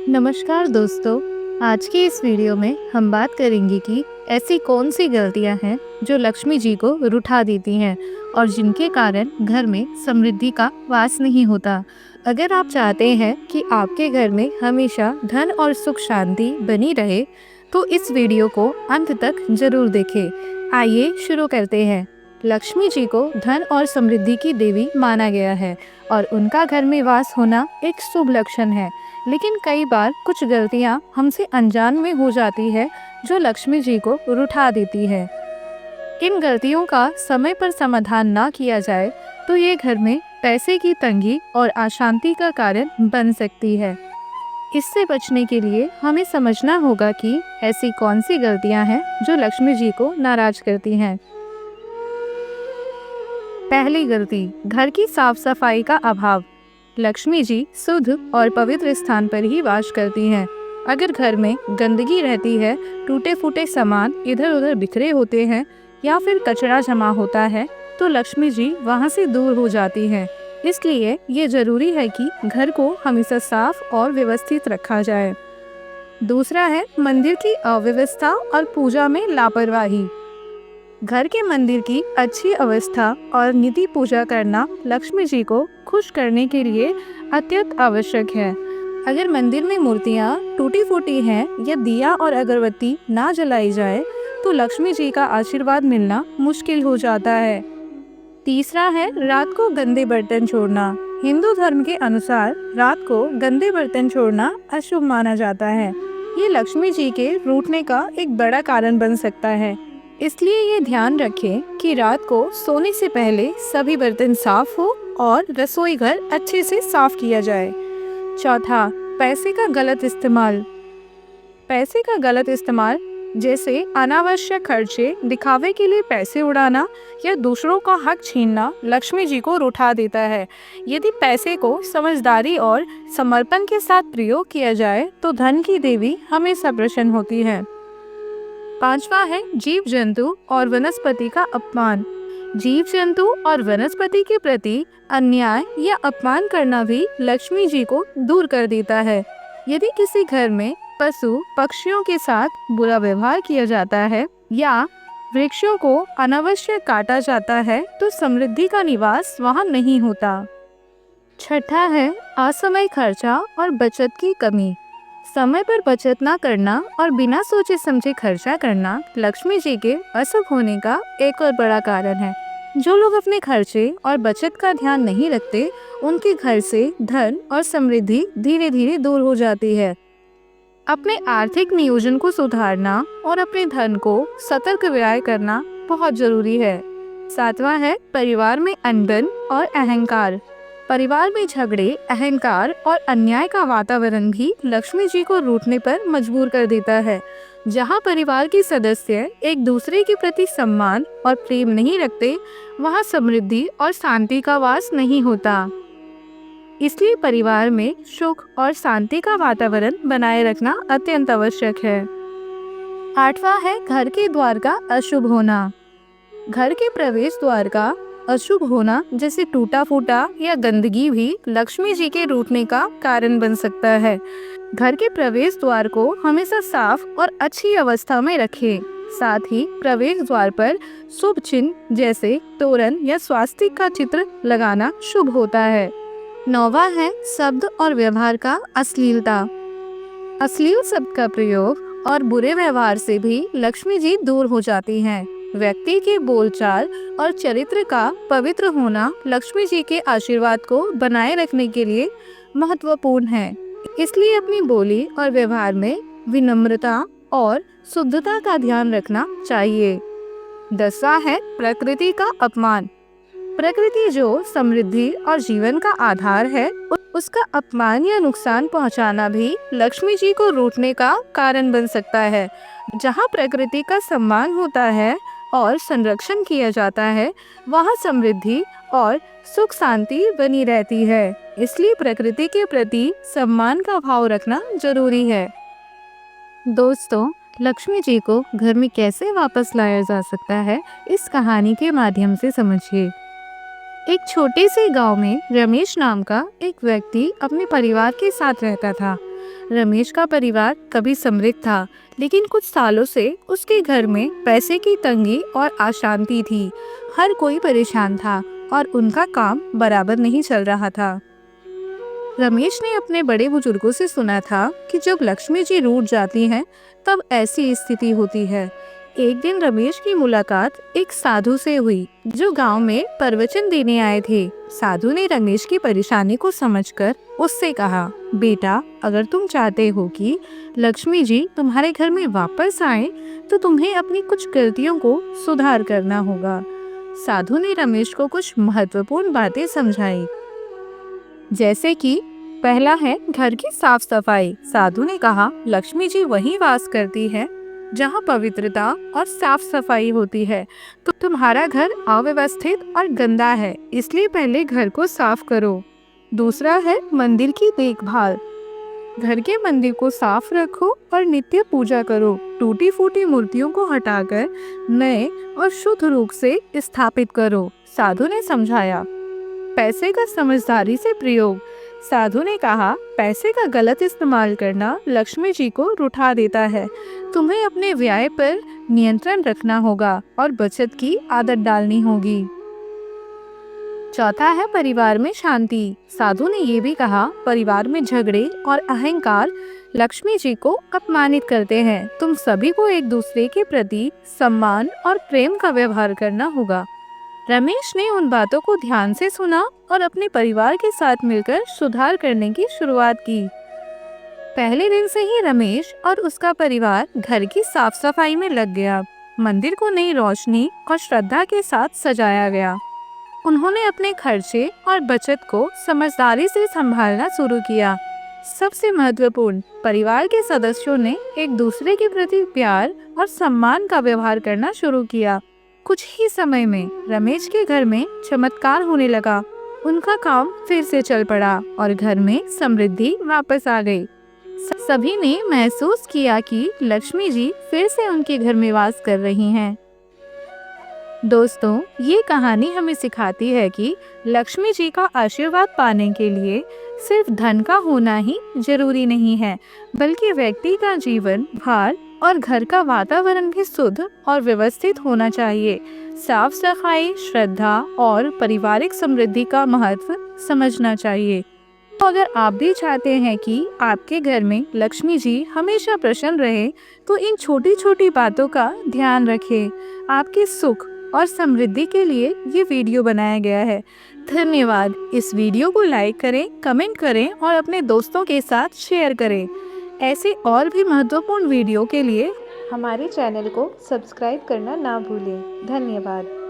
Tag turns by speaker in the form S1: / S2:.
S1: नमस्कार दोस्तों। आज की इस वीडियो में हम बात करेंगे कि ऐसी कौन सी गलतियां हैं जो लक्ष्मी जी को रुठा देती हैं और जिनके कारण घर में समृद्धि का वास नहीं होता। अगर आप चाहते हैं कि आपके घर में हमेशा धन और सुख शांति बनी रहे तो इस वीडियो को अंत तक जरूर देखें। आइए शुरू करते हैं। लक्ष्मी जी को धन और समृद्धि की देवी माना गया है और उनका घर में वास होना एक शुभ लक्षण है। लेकिन कई बार कुछ गलतियां हमसे अनजान में हो जाती है जो लक्ष्मी जी को रुठा देती है। इन गलतियों का समय पर समाधान ना किया जाए तो ये घर में पैसे की तंगी और अशांति का कारण बन सकती है। इससे बचने के लिए हमें समझना होगा कि ऐसी कौन सी गलतियां हैं जो लक्ष्मी जी को नाराज करती हैं। पहली गलती, घर की साफ सफाई का अभाव। लक्ष्मी जी शुद्ध और पवित्र स्थान पर ही वास करती हैं। अगर घर में गंदगी रहती है, टूटे फूटे सामान इधर उधर बिखरे होते हैं या फिर कचरा जमा होता है तो लक्ष्मी जी वहां से दूर हो जाती हैं। इसलिए ये जरूरी है कि घर को हमेशा साफ और व्यवस्थित रखा जाए। दूसरा है मंदिर की अव्यवस्था और पूजा में लापरवाही। घर के मंदिर की अच्छी अवस्था और निधि पूजा करना लक्ष्मी जी को खुश करने के लिए अत्यंत आवश्यक है। अगर मंदिर में मूर्तियाँ टूटी फूटी हैं या दिया और अगरबत्ती ना जलाई जाए तो लक्ष्मी जी का आशीर्वाद मिलना मुश्किल हो जाता है। तीसरा है रात को गंदे बर्तन छोड़ना। हिंदू धर्म के अनुसार रात को गंदे बर्तन छोड़ना अशुभ माना जाता है। ये लक्ष्मी जी के रूठने का एक बड़ा कारण बन सकता है। इसलिए ये ध्यान रखें कि रात को सोने से पहले सभी बर्तन साफ हो और रसोई घर अच्छे से साफ किया जाए। चौथा, पैसे का गलत इस्तेमाल। पैसे का गलत इस्तेमाल जैसे अनावश्यक खर्चे, दिखावे के लिए पैसे उड़ाना या दूसरों का हक छीनना लक्ष्मी जी को रुठा देता है। यदि पैसे को समझदारी और समर्पण के साथ प्रयोग किया जाए तो धन की देवी हमेशा प्रसन्न होती है। पांचवा है जीव जंतु और वनस्पति का अपमान। जीव जंतु और वनस्पति के प्रति अन्याय या अपमान करना भी लक्ष्मी जी को दूर कर देता है। यदि किसी घर में पशु पक्षियों के साथ बुरा व्यवहार किया जाता है या वृक्षों को अनावश्यक काटा जाता है तो समृद्धि का निवास वहां नहीं होता। छठा है असमय खर्चा और बचत की कमी। समय पर बचत ना करना और बिना सोचे समझे खर्चा करना लक्ष्मी जी के अशुभ होने का एक और बड़ा कारण है। जो लोग अपने खर्चे और बचत का ध्यान नहीं रखते उनके घर से धन और समृद्धि धीरे धीरे दूर हो जाती है। अपने आर्थिक नियोजन को सुधारना और अपने धन को सतर्क व्यय करना बहुत जरूरी है। सातवां है परिवार में अनबन और अहंकार। परिवार में झगड़े, अहंकार और अन्याय का वातावरण भी लक्ष्मी जी को रूठने पर मजबूर कर देता है। जहां परिवार के सदस्य एक दूसरे के प्रति सम्मान और प्रेम नहीं रखते, वहां समृद्धि और शांति का वास नहीं होता। इसलिए परिवार में सुख और शांति का वातावरण बनाए रखना अत्यंत आवश्यक है। आठवां है घर के द्वार का अशुभ होना। घर के प्रवेश द्वार का अशुभ होना जैसे टूटा फूटा या गंदगी भी लक्ष्मी जी के रूठने का कारण बन सकता है। घर के प्रवेश द्वार को हमेशा साफ और अच्छी अवस्था में रखें। साथ ही प्रवेश द्वार पर शुभ चिन्ह जैसे तोरण या स्वास्तिक का चित्र लगाना शुभ होता है। नौवां है शब्द और व्यवहार का अश्लीलता। अश्लील शब्द का प्रयोग और बुरे व्यवहार से भी लक्ष्मी जी दूर हो जाती हैं। व्यक्ति के बोलचाल और चरित्र का पवित्र होना लक्ष्मी जी के आशीर्वाद को बनाए रखने के लिए महत्वपूर्ण है। इसलिए अपनी बोली और व्यवहार में विनम्रता और शुद्धता का ध्यान रखना चाहिए। 10वां है प्रकृति का अपमान। प्रकृति जो समृद्धि और जीवन का आधार है, उसका अपमान या नुकसान पहुंचाना भी लक्ष्मी जी को रूठने का कारण बन सकता है। जहां प्रकृति का सम्मान होता है और संरक्षण किया जाता है, वहां समृद्धि और सुख शांति बनी रहती है। इसलिए प्रकृति के प्रति सम्मान का भाव रखना जरूरी है। दोस्तों, लक्ष्मी जी को घर में कैसे वापस लाया जा सकता है, इस कहानी के माध्यम से समझिए। एक छोटे से गांव में रमेश नाम का एक व्यक्ति अपने परिवार के साथ रहता था। रमेश का परिवार कभी समृद्ध था, लेकिन कुछ सालों से उसके घर में पैसे की तंगी और अशांति थी। हर कोई परेशान था और उनका काम बराबर नहीं चल रहा था। रमेश ने अपने बड़े बुजुर्गों से सुना था कि जब लक्ष्मी जी रूठ जाती हैं, तब ऐसी स्थिति होती है। एक दिन रमेश की मुलाकात एक साधु से हुई, जो गांव में प्रवचन देने आए थे। साधु ने रमेश की परेशानी को समझकर उससे कहा, बेटा, अगर तुम चाहते हो कि लक्ष्मी जी तुम्हारे घर में वापस आए, तो तुम्हें अपनी कुछ गलतियों को सुधार करना होगा। साधु ने रमेश को कुछ महत्वपूर्ण बातें समझाई, जैसे कि पहला है घर की साफ सफाई। साधु ने कहा, लक्ष्मी जी वहीं वास करती है जहाँ पवित्रता और साफ सफाई होती है। तो तुम्हारा घर अव्यवस्थित और गंदा है, इसलिए पहले घर को साफ करो। दूसरा है मंदिर की देखभाल। घर के मंदिर को साफ रखो और नित्य पूजा करो। टूटी फूटी मूर्तियों को हटाकर नए और शुद्ध रूप से स्थापित करो। साधु ने समझाया। पैसे का समझदारी से प्रयोग। साधु ने कहा, पैसे का गलत इस्तेमाल करना लक्ष्मी जी को रुठा देता है। तुम्हें अपने व्यय पर नियंत्रण रखना होगा और बचत की आदत डालनी होगी। चौथा है परिवार में शांति। साधु ने ये भी कहा, परिवार में झगड़े और अहंकार लक्ष्मी जी को अपमानित करते हैं। तुम सभी को एक दूसरे के प्रति सम्मान और प्रेम का व्यवहार करना होगा। रमेश ने उन बातों को ध्यान से सुना और अपने परिवार के साथ मिलकर सुधार करने की शुरुआत की। पहले दिन से ही रमेश और उसका परिवार घर की साफ सफाई में लग गया। मंदिर को नई रोशनी और श्रद्धा के साथ सजाया गया। उन्होंने अपने खर्चे और बचत को समझदारी से संभालना शुरू किया। सबसे महत्वपूर्ण, परिवार के सदस्यों ने एक दूसरे के प्रति प्यार और सम्मान का व्यवहार करना शुरू किया। कुछ ही समय में रमेश के घर में चमत्कार होने लगा। उनका काम फिर से चल पड़ा और घर में समृद्धि वापस आ गई। सभी ने महसूस किया कि लक्ष्मी जी फिर से उनके घर में वास कर रही हैं। दोस्तों, ये कहानी हमें सिखाती है कि लक्ष्मी जी का आशीर्वाद पाने के लिए सिर्फ धन का होना ही जरूरी नहीं है, बल्कि व्यक्ति का जीवन भार और घर का वातावरण भी शुद्ध और व्यवस्थित होना चाहिए। साफ सफाई, श्रद्धा और पारिवारिक समृद्धि का महत्व समझना चाहिए। तो अगर आप भी चाहते हैं कि आपके घर में लक्ष्मी जी हमेशा प्रसन्न रहे, तो इन छोटी छोटी बातों का ध्यान रखें। आपके सुख और समृद्धि के लिए ये वीडियो बनाया गया है। धन्यवाद। इस वीडियो को लाइक करें, कमेंट करें और अपने दोस्तों के साथ शेयर करें। ऐसे और भी महत्वपूर्ण वीडियो के लिए हमारे चैनल को सब्सक्राइब करना ना भूलें। धन्यवाद।